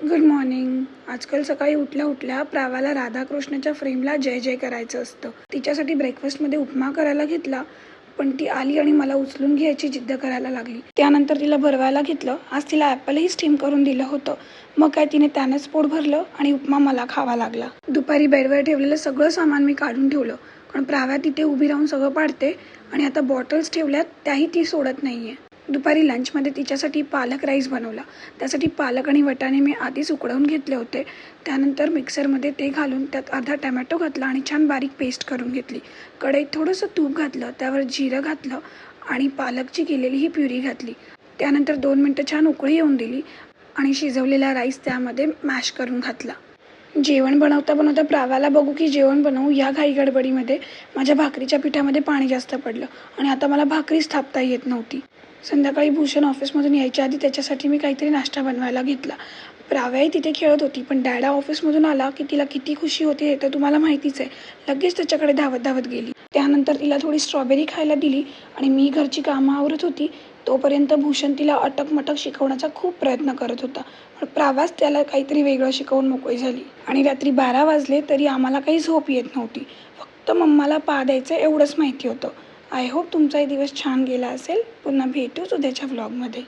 Good morning. आजकाल सकाळी उठल्या उठल्या प्रावाला राधाकृष्णाच्या फ्रेमला जय जय करायचं असतं. तिच्यासाठी ब्रेकफास्टमध्ये उपमा करायला घेतला, पण ती आली आणि मला उचलून घ्यायची जिद्द करायला लागली. त्यानंतर तिला भरवायला घेतलं. आज तिला ॲपलही स्टीम करून दिलं होतं. मग काय तिने त्यानंच पोट भरलं आणि उपमा मला खावा लागला. दुपारी बेडवर ठेवलेलं सगळं सामान मी काढून ठेवलं, कारण प्राव्या तिथे उभी राहून सगळं पाडते आणि आता बॉटल्स ठेवल्यात त्याही ती सोडत नाहीये. दुपारी लंचमध्ये तिच्यासाठी पालक राईस बनवला. त्यासाठी पालक आणि वाटाणे मी आधीच उकडवून घेतले होते. त्यानंतर मिक्सरमध्ये ते घालून त्यात अर्धा टमॅटो घातला आणि छान बारीक पेस्ट करून घेतली. कढईत थोडंसं तूप घातलं, त्यावर जिरं घातलं आणि पालकची केलेली ही प्युरी घातली. त्यानंतर 2 मिनटं छान उकळी येऊन दिली आणि शिजवलेला राईस त्यामध्ये मॅश करून घातला. जेवण बनवता बनवता प्राव्याला बघू की जेवण बनवू या घाई गडबडीमध्ये माझ्या भाकरीच्या पिठामध्ये पाणी जास्त पडलं आणि आता मला भाकरीच थापता येत नव्हती. संध्याकाळी भूषण ऑफिसमधून यायच्या आधी त्याच्यासाठी मी काहीतरी नाश्ता बनवायला घेतला. प्राव्याही तिथे खेळत होती, पण डॅडा ऑफिसमधून आला की तिला किती खुशी होते हे तर तुम्हाला माहितीच आहे. लगेच त्याच्याकडे धावत धावत गेली. त्यानंतर तिला थोडी स्ट्रॉबेरी खायला दिली आणि मी घरची कामं आवरत होती. तोपर्यंत भूषण तिला अटक-मटक शिकवण्याचा खूप प्रयत्न करत होता, पण प्रावाच त्याला काहीतरी वेगळं शिकवून मोकळी झाली. आणि रात्री 12 वाजले तरी आम्हाला काही झोप येत नव्हती. फक्त मम्माला पा द्यायचं एवढंच माहिती होतं. आय होप तुमचाही दिवस छान गेला असेल. पुन्हा भेटूच उद्याच्या व्लॉगमध्ये.